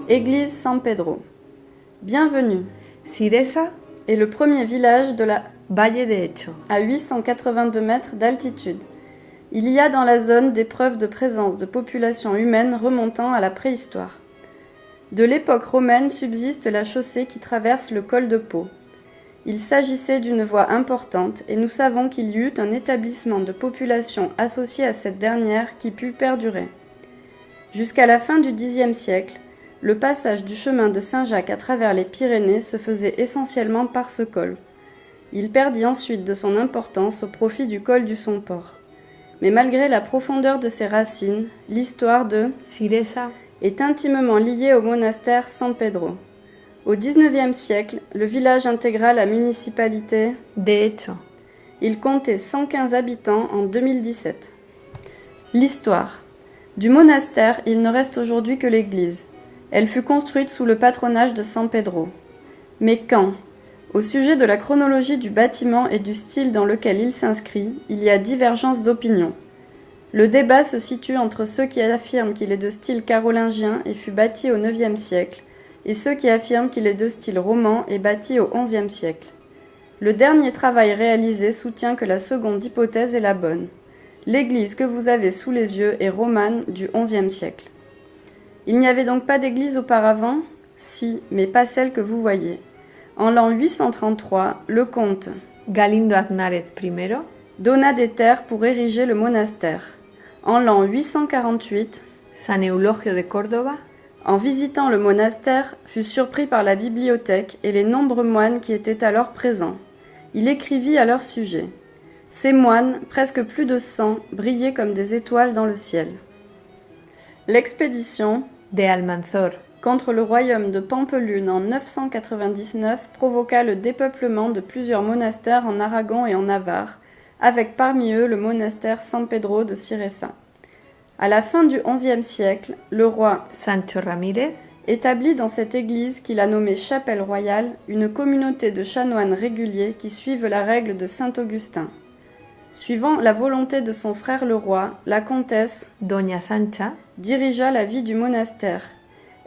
Église San Pedro. Bienvenue. Siresa Est le premier village de la Valle de Hecho. à 882 mètres d'altitude. Il y a dans la zone des preuves de présence de populations humaines remontant à la préhistoire. De l'époque romaine subsiste la chaussée qui traverse le col de Pau. Il s'agissait d'une voie importante et nous savons qu'il y eut un établissement de population associé à cette dernière qui put perdurer. Jusqu'à la fin du Xe siècle, le passage du chemin de Saint-Jacques à travers les Pyrénées se faisait essentiellement par ce col. Il perdit ensuite de son importance au profit du col du Somport. Mais malgré la profondeur de ses racines, l'histoire de Siresa est intimement liée au monastère San Pedro. Au XIXe siècle, le village intégra la municipalité. de Hecho. Il comptait 115 habitants en 2017. L'histoire. Du monastère, il ne reste aujourd'hui que l'église. Elle fut construite sous le patronage de San Pedro. Mais quand ? Au sujet de la chronologie du bâtiment et du style dans lequel il s'inscrit, il y a divergence d'opinion. Le débat se situe entre ceux qui affirment qu'il est de style carolingien et fut bâti au IXe siècle, et ceux qui affirment qu'il est de style roman et bâti au XIe siècle. Le dernier travail réalisé soutient que la seconde hypothèse est la bonne. L'église que vous avez sous les yeux est romane du XIe siècle. Il n'y avait donc pas d'église auparavant ? Si, mais pas celle que vous voyez. En l'an 833, le comte Galindo Aznárez I. donna des terres pour ériger le monastère. En l'an 848, San Eulogio de Córdoba. en visitant le monastère, fut surpris par la bibliothèque et les nombreux moines qui étaient alors présents. Il écrivit à leur sujet. Ces moines, presque plus de 100, brillaient comme des étoiles dans le ciel. L'expédition de Almanzor. contre le royaume de Pampelune en 999 provoqua le dépeuplement de plusieurs monastères en Aragon et en Navarre, avec parmi eux le monastère San Pedro de Siresa. À la fin du XIe siècle, le roi Sancho Ramírez. établit dans cette église qu'il a nommée Chapelle Royale une communauté de chanoines réguliers qui suivent la règle de saint Augustin. Suivant la volonté de son frère le roi, la comtesse Doña Sancha. dirigea la vie du monastère.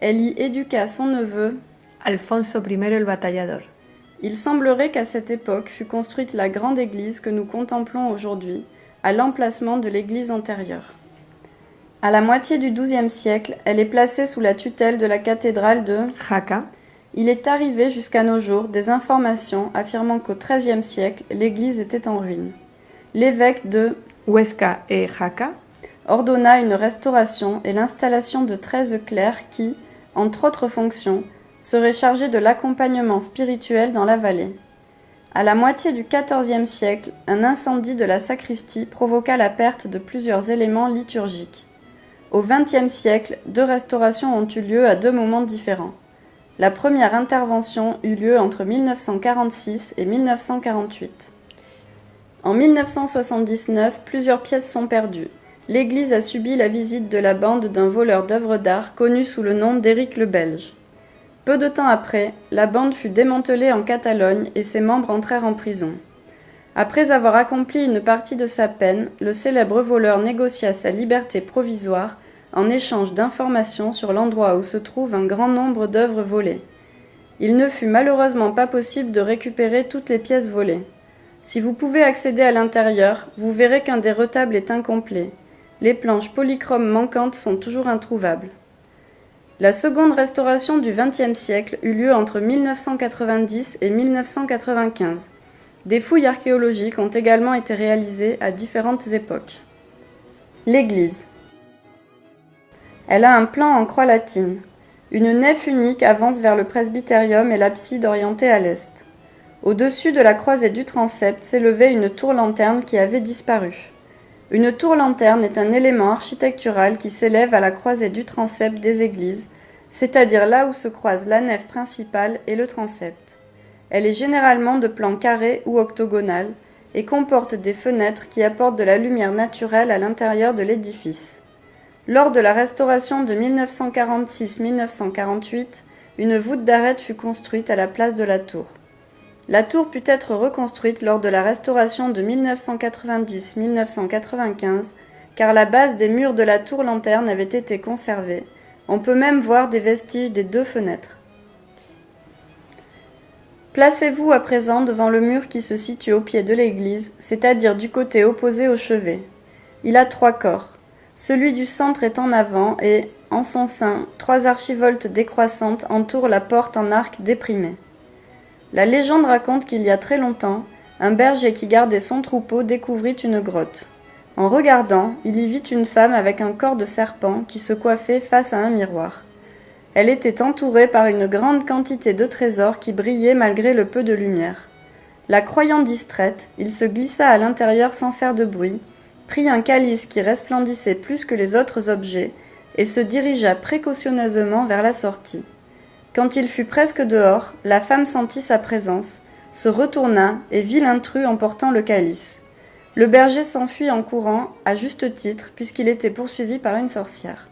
Elle y éduqua son neveu. Alfonso I el Batallador. Il semblerait qu'à cette époque fut construite la grande église que nous contemplons aujourd'hui, à l'emplacement de l'église antérieure. À la moitié du XIIe siècle, elle est placée sous la tutelle de la cathédrale de Jaca. Il est arrivé jusqu'à nos jours des informations affirmant qu'au XIIIe siècle, l'église était en ruine. L'évêque de Huesca et Jaca. ordonna une restauration et l'installation de 13 clercs qui, entre autres fonctions, seraient chargés de l'accompagnement spirituel dans la vallée. À la moitié du XIVe siècle, un incendie de la sacristie provoqua la perte de plusieurs éléments liturgiques. Au XXe siècle, 2 restaurations ont eu lieu à 2 moments différents. La première intervention eut lieu entre 1946 et 1948. En 1979, plusieurs pièces sont perdues. L'église a subi la visite de la bande d'un voleur d'œuvres d'art connu sous le nom d'Éric le Belge. Peu de temps après, la bande fut démantelée en Catalogne et ses membres entrèrent en prison. Après avoir accompli une partie de sa peine, le célèbre voleur négocia sa liberté provisoire en échange d'informations sur l'endroit où se trouve un grand nombre d'œuvres volées. Il ne fut malheureusement pas possible de récupérer toutes les pièces volées. Si vous pouvez accéder à l'intérieur, vous verrez qu'un des retables est incomplet. Les planches polychromes manquantes sont toujours introuvables. La seconde restauration du XXe siècle eut lieu entre 1990 et 1995. Des fouilles archéologiques ont également été réalisées à différentes époques. L'église. Elle a un plan en croix latine. Une nef unique avance vers le presbytérium et l'abside orientée à l'est. Au-dessus de la croisée du transept s'élevait une tour-lanterne qui avait disparu. Une tour-lanterne est un élément architectural qui s'élève à la croisée du transept des églises, c'est-à-dire là où se croisent la nef principale et le transept. Elle est généralement de plan carré ou octogonal et comporte des fenêtres qui apportent de la lumière naturelle à l'intérieur de l'édifice. Lors de la restauration de 1946-1948, une voûte d'arête fut construite à la place de la tour. La tour put être reconstruite lors de la restauration de 1990-1995, car la base des murs de la tour-lanterne avait été conservée, On peut même voir des vestiges des 2 fenêtres. Placez-vous à présent devant le mur qui se situe au pied de l'église, c'est-à-dire du côté opposé au chevet. Il a 3 corps. Celui du centre est en avant et, en son sein, 3 archivoltes décroissantes entourent la porte en arc déprimé. La légende raconte qu'il y a très longtemps, un berger qui gardait son troupeau découvrit une grotte. En regardant, il y vit une femme avec un corps de serpent qui se coiffait face à un miroir. Elle était entourée par une grande quantité de trésors qui brillaient malgré le peu de lumière. La croyant distraite, il se glissa à l'intérieur sans faire de bruit, prit un calice qui resplendissait plus que les autres objets et se dirigea précautionneusement vers la sortie. Quand il fut presque dehors, la femme sentit sa présence, se retourna et vit l'intrus emportant le calice. Le berger s'enfuit en courant, à juste titre, puisqu'il était poursuivi par une sorcière.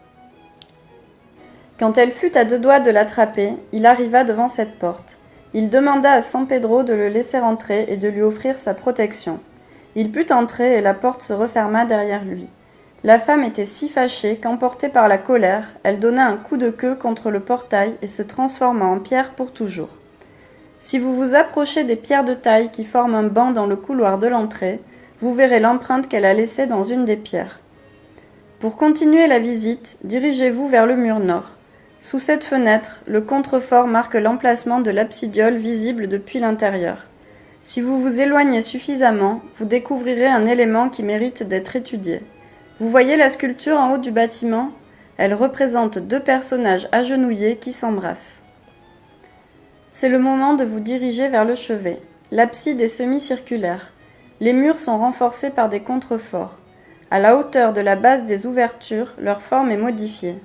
Quand elle fut à 2 doigts de l'attraper, il arriva devant cette porte. Il demanda à San Pedro de le laisser entrer et de lui offrir sa protection. Il put entrer et la porte se referma derrière lui. La femme était si fâchée qu'emportée par la colère, elle donna un coup de queue contre le portail et se transforma en pierre pour toujours. Si vous vous approchez des pierres de taille qui forment un banc dans le couloir de l'entrée, vous verrez l'empreinte qu'elle a laissée dans une des pierres. Pour continuer la visite, dirigez-vous vers le mur nord. Sous cette fenêtre, le contrefort marque l'emplacement de l'absidiole visible depuis l'intérieur. Si vous vous éloignez suffisamment, vous découvrirez un élément qui mérite d'être étudié. Vous voyez la sculpture en haut du bâtiment ? Elle représente 2 personnages agenouillés qui s'embrassent. C'est le moment de vous diriger vers le chevet. L'abside est semi-circulaire. Les murs sont renforcés par des contreforts. À la hauteur de la base des ouvertures, leur forme est modifiée.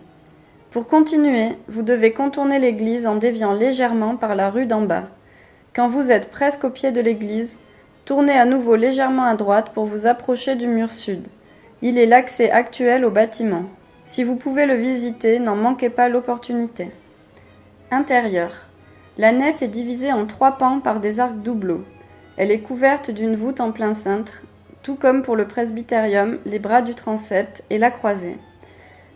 Pour continuer, vous devez contourner l'église en déviant légèrement par la rue d'en bas. Quand vous êtes presque au pied de l'église, tournez à nouveau légèrement à droite pour vous approcher du mur sud. Il est l'accès actuel au bâtiment. Si vous pouvez le visiter, n'en manquez pas l'opportunité. Intérieur. La nef est divisée en 3 pans par des arcs doubleaux. Elle est couverte d'une voûte en plein cintre, tout comme pour le presbytérium, les bras du transept et la croisée.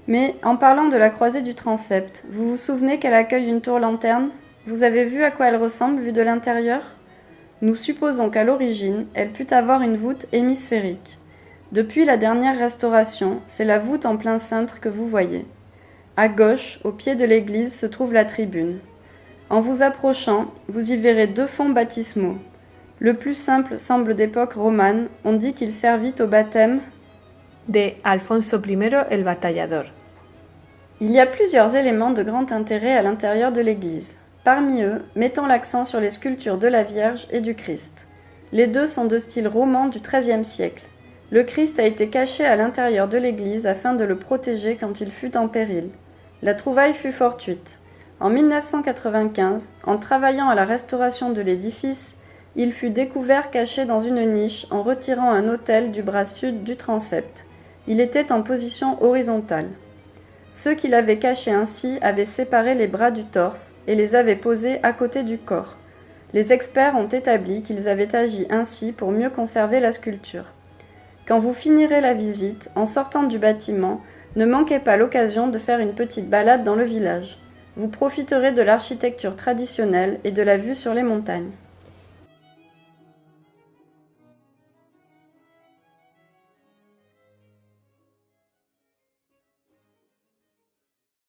Mais, en parlant de la croisée du transept, vous vous souvenez qu'elle accueille une tour-lanterne ? Vous avez vu à quoi elle ressemble vue de l'intérieur ? Nous supposons qu'à l'origine, elle put avoir une voûte hémisphérique. Depuis la dernière restauration, c'est la voûte en plein cintre que vous voyez. À gauche, au pied de l'église, se trouve la tribune. En vous approchant, vous y verrez 2 fonts baptismaux. Le plus simple semble d'époque romane, on dit qu'il servit au baptême de Alfonso I el Batallador. Il y a plusieurs éléments de grand intérêt à l'intérieur de l'église. Parmi eux, mettons l'accent sur les sculptures de la Vierge et du Christ. Les 2 sont de style roman du XIIIe siècle. Le Christ a été caché à l'intérieur de l'église afin de le protéger quand il fut en péril. La trouvaille fut fortuite. En 1995, en travaillant à la restauration de l'édifice, il fut découvert caché dans une niche en retirant un autel du bras sud du transept. Il était en position horizontale. Ceux qui l'avaient caché ainsi avaient séparé les bras du torse et les avaient posés à côté du corps. Les experts ont établi qu'ils avaient agi ainsi pour mieux conserver la sculpture. Quand vous finirez la visite, en sortant du bâtiment, ne manquez pas l'occasion de faire une petite balade dans le village. Vous profiterez de l'architecture traditionnelle et de la vue sur les montagnes.